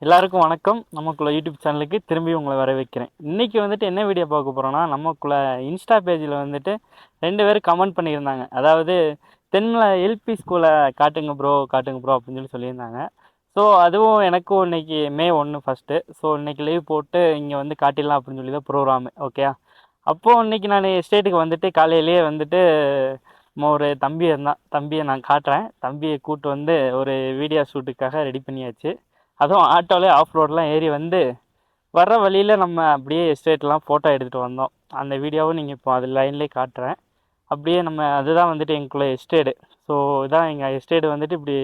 எல்லாருக்கும் வணக்கம். நமக்குள்ள யூடியூப் சேனலுக்கு திரும்பி உங்களை வரவேற்கிறேன். இன்னைக்கு வந்துட்டு என்ன வீடியோ பார்க்க போகிறோன்னா, நமக்குள்ள இன்ஸ்டா பேஜில் வந்துட்டு 2 பேர் கமெண்ட் பண்ணியிருந்தாங்க. அதாவது தென்மலை எல்பி ஸ்கூலை காட்டுங்க ப்ரோ காட்டுங்க ப்ரோ அப்படின்னு சொல்லியிருந்தாங்க. ஸோ அதுவும் எனக்கும் இன்னைக்கு மே 1 ஃபஸ்ட்டு. ஸோ இன்னைக்கு லீவ் போட்டு இங்கே வந்து காட்டிடலாம் அப்படின்னு சொல்லி தான் ப்ரோக்ராமு. ஓகே, அப்போது இன்னைக்கு நான் எஸ்டேட்டுக்கு வந்துட்டு காலையிலேயே வந்துட்டு ஒரு தம்பி இருந்தான். தம்பியை நான் காட்டுறேன். தம்பியை கூப்பிட்டு வந்து ஒரு வீடியோ ஷூட்டுக்காக ரெடி பண்ணியாச்சு. அதுவும் ஆட்டோலே ஆஃப் ரோடெலாம் ஏறி வந்து வர்ற வழியில் நம்ம அப்படியே எஸ்டேட்லாம் ஃபோட்டோ எடுத்துகிட்டு வந்தோம். அந்த வீடியோவும் நீங்கள் இப்போ அது லைன்லேயே காட்டுறேன். அப்படியே நம்ம அதுதான் வந்துட்டு எங்களுக்குள்ள எஸ்டேடு. ஸோ இதான் எங்கள் எஸ்டேடு வந்துட்டு இப்படி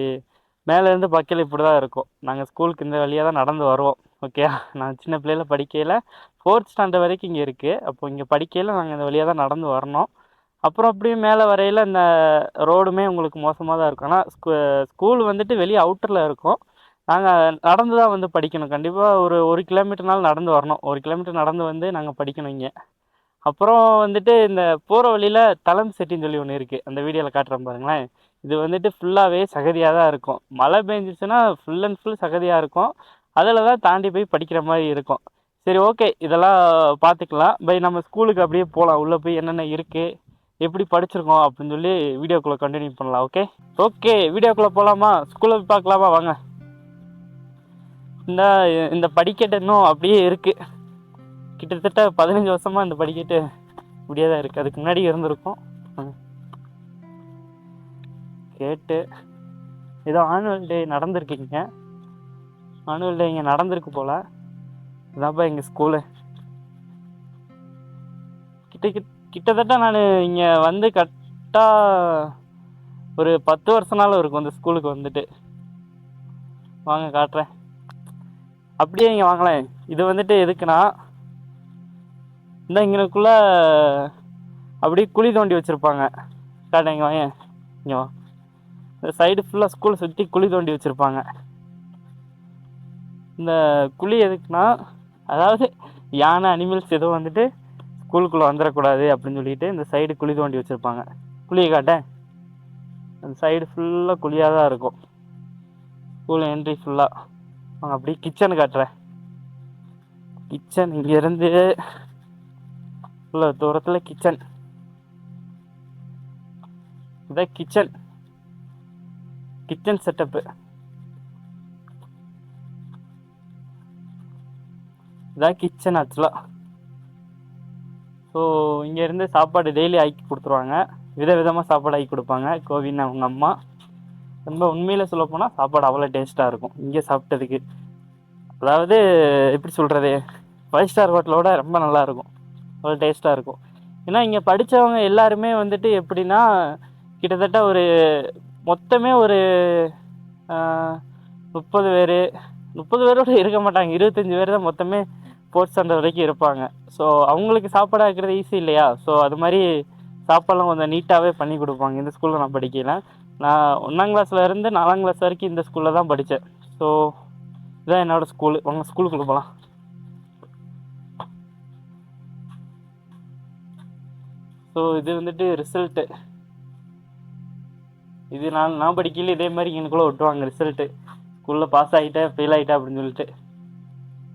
மேலேருந்து பார்க்கையில இப்படி தான் இருக்கும். நாங்கள் ஸ்கூலுக்கு இந்த வழியாக தான் நடந்து வருவோம். ஓகே, நான் சின்ன பிள்ளையில் படிக்கையில் 4th ஸ்டாண்டர்ட் வரைக்கும் இங்கே இருக்குது. அப்போ இங்கே படிக்கையில் நாங்கள் இந்த வழியாக தான் நடந்து வரணும். அப்புறம் அப்படியே மேலே வரையில் இந்த ரோடுமே உங்களுக்கு மோசமாக தான் இருக்கும். ஆனால் ஸ்கூல் வந்துட்டு வெளியே அவுட்டரில் இருக்கும். நாங்கள் நடந்து தான் வந்து படிக்கணும். கண்டிப்பாக ஒரு கிலோமீட்டர்னாலும் நடந்து வரணும். 1 கிலோமீட்டர் நடந்து வந்து நாங்கள் படிக்கணும் இங்கே. அப்புறம் வந்துட்டு இந்த போகிற வழியில் தளம் செட்டின்னு சொல்லி ஒன்று இருக்குது. அந்த வீடியோவில் காட்டுறேன் பாருங்களேன். இது வந்துட்டு ஃபுல்லாகவே சகதியாக தான் இருக்கும். மழை பெஞ்சிச்சுன்னா ஃபுல் அண்ட் ஃபுல் சகதியாக இருக்கும். அதில் தான் தாண்டி போய் படிக்கிற மாதிரி இருக்கும். சரி, ஓகே, இதெல்லாம் பார்த்துக்கலாம். பை நம்ம ஸ்கூலுக்கு அப்படியே போகலாம். உள்ளே போய் என்னென்ன இருக்குது, எப்படி படிச்சிருக்கோம் அப்படின்னு சொல்லி வீடியோக்குள்ளே கண்டினியூ பண்ணலாம். ஓகே ஓகே, வீடியோக்குள்ளே போகலாமா? ஸ்கூலில் போய் பார்க்கலாமா? வாங்க. இந்த படிக்கட்டு இன்னும் அப்படியே இருக்குது. கிட்டத்தட்ட 15 வருஷமாக இந்த படிக்கட்டு இப்படியே தான் இருக்குது. அதுக்கு முன்னாடி இருந்திருக்கும். கேட்டு ஏதோ ஆனுவல் டே நடந்திருக்கீங்க. ஆனுவல் டே இங்கே நடந்திருக்கு போல். இதான்ப்பா எங்கள் ஸ்கூலு. கிட்டத்தட்ட நான் இங்கே வந்து கரெக்டாக ஒரு 10 வருஷனாலும் இருக்கும் இந்த ஸ்கூலுக்கு வந்துட்டு. வாங்க காட்டுறேன். அப்படியே இங்கே வாங்களேன். இது வந்துட்டு எதுக்குன்னா, இந்த இங்கனுக்குள்ளே அப்படியே குழி தோண்டி வச்சுருப்பாங்க. காட்ட இங்கே வாங்க. இங்கே வா. இந்த சைடு ஃபுல்லாக ஸ்கூலை சுற்றி குழி தோண்டி வச்சுருப்பாங்க. இந்த குழி எதுக்குன்னா, அதாவது யானை அனிமல்ஸ் எதுவும் வந்துட்டு ஸ்கூலுக்குள்ளே வந்துடக்கூடாது அப்படின்னு சொல்லிட்டு இந்த சைடு குழி தோண்டி வச்சுருப்பாங்க. குழியை காட்டேன். அந்த சைடு ஃபுல்லாக குழியாக தான் இருக்கும். ஸ்கூல் என்ட்ரி ஃபுல்லாக. அவங்க அப்படியே கிச்சன் காட்டுறேன். கிச்சன் இங்கேருந்து ஃபுல்லாக தூரத்தில் கிச்சன். இதான் கிச்சன். Kitchen setup. இதான் கிச்சன் ஆக்சுவலாக. ஸோ இங்கேருந்து சாப்பாடு டெய்லி ஆக்கி கொடுத்துருவாங்க. விதவிதமாக சாப்பாடு ஆக்கி கொடுப்பாங்க கோவின்னு அவங்க அம்மா. ரொம்ப உண்மையில் சொல்லப்போனால் சாப்பாடு அவ்வளோ டேஸ்ட்டாக இருக்கும் இங்கே சாப்பிட்டதுக்கு. அதாவது எப்படி சொல்கிறது, 5 ஸ்டார் ஹோட்டலோட ரொம்ப நல்லாயிருக்கும். அவ்வளோ டேஸ்ட்டாக இருக்கும். ஏன்னா இங்கே படித்தவங்க எல்லாருமே வந்துட்டு எப்படின்னா, கிட்டத்தட்ட ஒரு மொத்தமே ஒரு 30 பேர், 30 பேரோட இருக்க மாட்டாங்க. 25 பேர் தான் மொத்தமே 4th ஸ்டாண்டர்ட் வரைக்கும் இருப்பாங்க. ஸோ அவங்களுக்கு சாப்பாடு ஆக்குறது ஈஸி இல்லையா? ஸோ அது மாதிரி சாப்பாடெலாம் கொஞ்சம் நீட்டாகவே பண்ணி கொடுப்பாங்க. இந்த ஸ்கூலில் நான் படிக்கல. நான் 1ஆம் கிளாஸில் இருந்து 4ஆம் கிளாஸ் வரைக்கும் இந்த ஸ்கூலில் தான் படித்தேன். ஸோ இதுதான் என்னோடய ஸ்கூலு. உங்கள் ஸ்கூலுக்குள்ளே போகலாம். ஸோ இது வந்துட்டு ரிசல்ட்டு. இது நான் படிக்கல இதே மாதிரி எனக்குள்ளே விட்டுருவாங்க ரிசல்ட்டு. ஸ்கூலில் பாஸ் ஆகிட்டேன், ஃபெயில் ஆகிட்டேன் அப்படின்னு சொல்லிட்டு.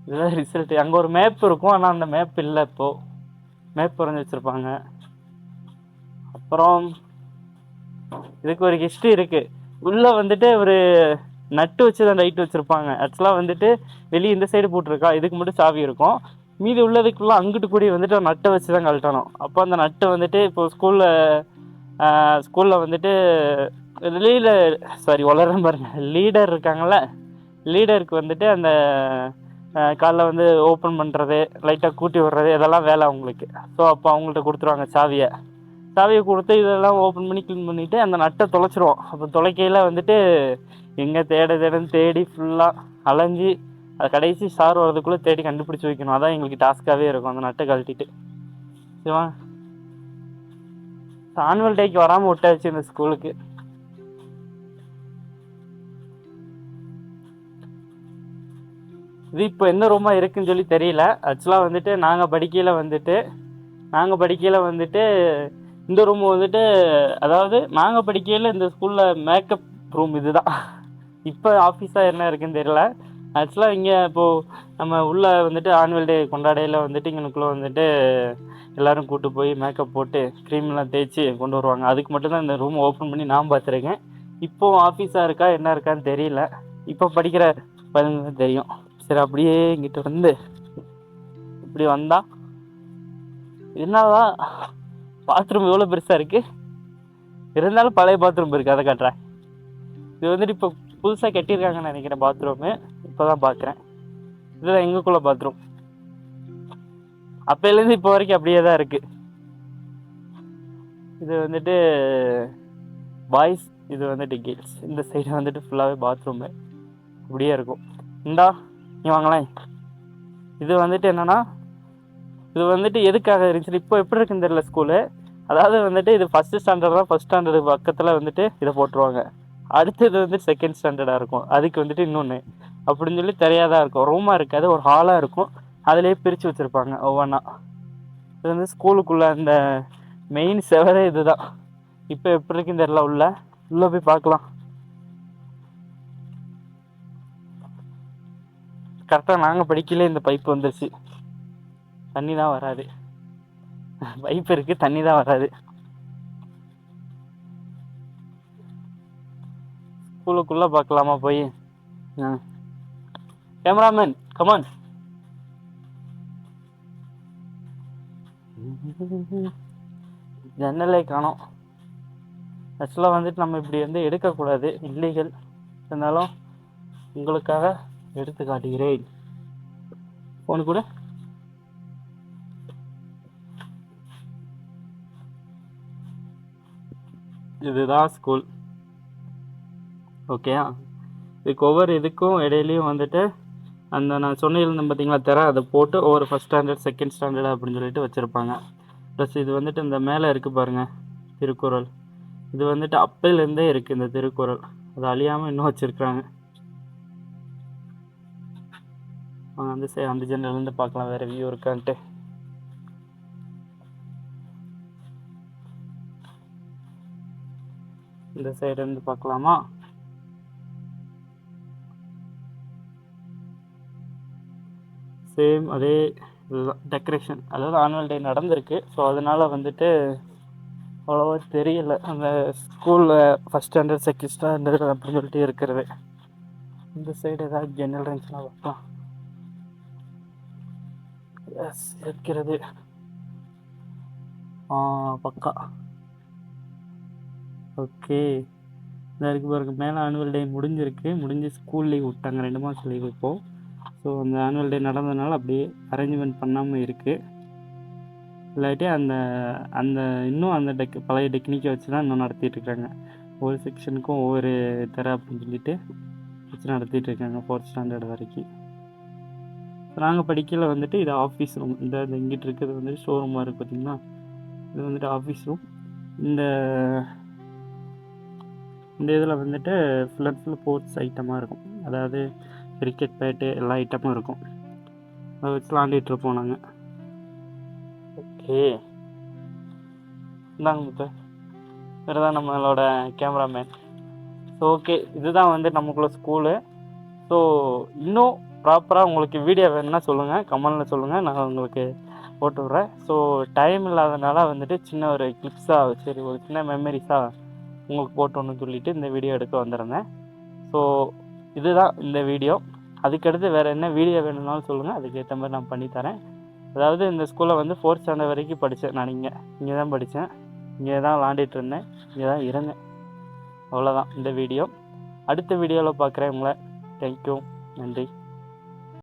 இதுதான் ரிசல்ட்டு. அங்கே ஒரு மேப் இருக்கும், ஆனால் அந்த மேப் இல்லை. இப்போது மேப் வரைஞ்சி வச்சுருப்பாங்க. அப்புறம் இதுக்கு ஒரு ஹிஸ்ட்ரி இருக்குது. உள்ளே வந்துட்டு ஒரு நட்டு வச்சு தான் லைட் வச்சுருப்பாங்க. ஆக்சுவலாக வந்துட்டு வெளியே இந்த சைடு போட்டிருக்கா, இதுக்கு மட்டும் சாவி இருக்கும். மீதி உள்ளதுக்குள்ளே அங்கிட்டு கூடி வந்துட்டு நட்டை வச்சு தான் கழட்டணும். அப்போ அந்த நட்டு வந்துட்டு இப்போ ஸ்கூலில் வந்துட்டு லீடர் இருக்காங்கள்ல, லீடருக்கு வந்துட்டு அந்த காலைல வந்து ஓப்பன் பண்ணுறது, லைட்டாக கூட்டி விடுறது, இதெல்லாம் வேலை அவங்களுக்கு. ஸோ அப்போ அவங்கள்ட்ட கொடுத்துருவாங்க சாவியை கொடுத்து இதெல்லாம் ஓப்பன் பண்ணி க்ளீன் பண்ணிவிட்டு அந்த நட்டை தொலைச்சிருவோம். அப்போ தொலைக்கையில் வந்துட்டு எங்கே தேடுன்னு தேடி ஃபுல்லாக அலைஞ்சி அது கடைசி சார் வர்றதுக்குள்ளே தேடி கண்டுபிடிச்சி வைக்கணும். அதான் எங்களுக்கு டாஸ்க்காகவே இருக்கும். அந்த நட்டை கழட்டிட்டு சரிவா. ஆனுவல் டேக்கு வராமல் விட்டாச்சு இந்த ஸ்கூலுக்கு. இது இப்போ எந்த ரூமாக இருக்குதுன்னு சொல்லி தெரியல. ஆக்சுவலாக வந்துட்டு நாங்கள் படிக்கையில் வந்துட்டு இந்த ரூம் வந்துட்டு, அதாவது நாங்கள் படிக்கையில் இந்த ஸ்கூலில் மேக்கப் ரூம் இது தான். இப்போ ஆஃபீஸாக என்ன இருக்குதுன்னு தெரியல. ஆக்சுவலாக இங்கே இப்போது நம்ம உள்ளே வந்துட்டு ஆனுவல் டே கொண்டாடையில் வந்துட்டு இங்கனுக்குள்ளே வந்துட்டு எல்லோரும் கூப்பிட்டு போய் மேக்கப் போட்டு க்ரீம்லாம் தேய்ச்சி கொண்டு வருவாங்க. அதுக்கு மட்டும்தான் இந்த ரூம் ஓப்பன் பண்ணி நான் பார்த்துருக்கேன். இப்போது ஆஃபீஸாக இருக்கா என்ன இருக்கான்னு தெரியல. இப்போ படிக்கிற பையனுங்க தெரியும். சரி, அப்படியே இங்கிட்ட வந்து இப்படி வந்தா என்னதான் பாத்ரூம் எவ்வளோ பெருசாக இருக்குது, இருந்தாலும் பழைய பாத்ரூம் இருக்குது, அதை காட்டுறேன். இது வந்துட்டு இப்போ புதுசாக கட்டியிருக்காங்கன்னு நினைக்கிறேன் பாத்ரூமு. இப்போ தான் பார்க்குறேன். இதுதான் எங்களுக்குள்ள பாத்ரூம். அப்போலேருந்து இப்போ வரைக்கும் அப்படியே தான் இருக்குது. இது வந்துட்டு பாய்ஸ், இது வந்துட்டு கேர்ள்ஸ். இந்த சைடு வந்துட்டு ஃபுல்லாகவே பாத்ரூமு அப்படியே இருக்கும். இந்தா நீ வாங்கலாம். இது வந்துட்டு என்னென்னா, இது வந்துட்டு எதுக்காக இருந்துச்சு, இப்போ எப்படி இருக்குன்னு தெரியல ஸ்கூலு. அதாவது வந்துட்டு இது ஃபஸ்ட்டு ஸ்டாண்டர்ட் தான். ஃபஸ்ட் ஸ்டாண்டர்டு பக்கத்தில் வந்துட்டு இதை போட்டுருவாங்க. அடுத்தது வந்துட்டு செகண்ட் ஸ்டாண்டர்டாக இருக்கும். அதுக்கு வந்துட்டு இன்னொன்று அப்படின்னு சொல்லி தெரியாதான் இருக்கும். ரூமாக இருக்காது, ஒரு ஹாலாக இருக்கும். அதிலே பிரித்து வச்சுருப்பாங்க ஒவ்வொன்றா. இது வந்து ஸ்கூலுக்குள்ளே அந்த மெயின் செவரே இது தான். இப்போ எப்படி இருக்குன்னு தெரியல. உள்ளே போய் பார்க்கலாம். கரெக்டாக நாங்கள் படிக்கல இந்த பைப் வந்துருச்சு. தண்ணி தான் வராது. பைப் இருக்குது, தண்ணி தான் வராது. ஸ்கூலுக்குள்ளே பார்க்கலாமா போய்? Cameraman come on. ஜன்னலே காணோம். ஆக்சுவலாக வந்துட்டு நம்ம இப்படி வந்து எடுக்கக்கூடாது, இல்லீகல். இருந்தாலும் உங்களுக்காக எடுத்து காட்டுகிறேன். ஃபோனு கூட இதுதான் ஸ்கூல். ஓகேயா? இதுக்கு ஒவ்வொரு இதுக்கும் இடையிலையும் வந்துட்டு அந்த நான் சொன்னிருந்தேன் பார்த்தீங்களா தெர, அதை போட்டு ஒவ்வொரு ஃபஸ்ட் ஸ்டாண்டர்ட் செகண்ட் ஸ்டாண்டர்ட் அப்படின்னு சொல்லிட்டு வச்சுருப்பாங்க. ப்ளஸ் இது வந்துட்டு இந்த மேலே இருக்குது பாருங்கள் திருக்குறள். இது வந்துட்டு அப்பையிலேருந்தே இருக்குது இந்த திருக்குறள். அது அழியாமல் இன்னும் வச்சுருக்குறாங்க. அந்த ஜன்னலேருந்து பார்க்கலாம் வேறு வியூ இருக்கான்ட்டு. இந்த சைடு இருந்து பார்க்கலாமா? சேம் அதே டெக்கரேஷன். அதாவது ஆனுவல் டே நடந்திருக்கு. ஸோ அதனால் வந்துட்டு அவ்வளோவா தெரியல அந்த ஸ்கூலில் ஃபஸ்ட் ஸ்டாண்டர்ட் செகண்ட் ஸ்டாண்டர்ட் அப்படின்னு சொல்லிட்டு இருக்கிறது. இந்த சைடு ஏதாவது ஜன்னல் இருந்துச்சுன்னா பார்க்கலாம். எஸ் இருக்கிறது. பக்கா ஓகே. இதாக இருக்குது பாருங்க. மேலே ஆனுவல் டே முடிஞ்சு ஸ்கூல் லீவ் விட்டாங்க, 2 மாதம் லீவ் இப்போது. ஸோ அந்த ஆனுவல் டே நடந்ததுனால அப்படியே அரேஞ்ச்மெண்ட் பண்ணாமல் இருக்குது. இல்லாட்டி அந்த அந்த இன்னும் அந்த பழைய டெக்னிக்கை வச்சு தான் இன்னும் நடத்திட்டுருக்காங்க. ஒவ்வொரு செக்ஷனுக்கும் ஒவ்வொரு தர அப்படின்னு சொல்லிட்டு வச்சு நடத்திட்டுருக்காங்க 4th ஸ்டாண்டர்ட் வரைக்கும். நாங்கள் படிக்கல வந்துட்டு இது ஆஃபீஸ் ரூம். இந்த இங்கிட்டு இருக்கிறது வந்துட்டு ஷோ ரூமாக இருக்குது பார்த்திங்களா, இது வந்துட்டு ஆஃபீஸ் ரூம். இந்த இதில் வந்துட்டு ஃபுல் அண்ட் ஃபுல் ஸ்போர்ட்ஸ் ஐட்டமாக இருக்கும். அதாவது கிரிக்கெட் பேட்டு எல்லா ஐட்டமும் இருக்கும். அதை வச்சு விளாண்டிகிட்ருப்போம் நாங்கள். ஓகே, இந்தாங்க முத்து. வேறு தான் நம்மளோட கேமராமேன். ஸோ ஓகே, இதுதான் வந்து நமக்குள்ள ஸ்கூலு. ஸோ இன்னும் ப்ராப்பராக உங்களுக்கு வீடியோ வேணுன்னா சொல்லுங்கள், கமெண்டில் சொல்லுங்கள், நான் உங்களுக்கு போட்டு விட்றேன். ஸோ டைம் இல்லாதனால வந்துட்டு சின்ன ஒரு கிளிப்ஸாக, சரி ஒரு சின்ன மெமரிஸாக உங்களுக்கு போட்டோன்னு சொல்லிவிட்டு இந்த வீடியோ எடுக்க வந்திருந்தேன். ஸோ இதுதான் இந்த வீடியோ. அதுக்கடுத்து வேறு என்ன வீடியோ வேணும்னாலும் சொல்லுங்கள், அதுக்கேற்ற மாதிரி நான் பண்ணித்தரேன். அதாவது இந்த ஸ்கூலில் வந்து 4th ஸ்டாண்டர்ட் வரைக்கும் படித்தேன் நான். இங்கே தான் படித்தேன், இங்கே தான் விளாண்டிட்டு இருந்தேன், இங்கே தான் இருந்தேன். அவ்வளோதான் இந்த வீடியோ. அடுத்த வீடியோவில் பார்க்குறேன் உங்களை. தேங்க்யூ, நன்றி.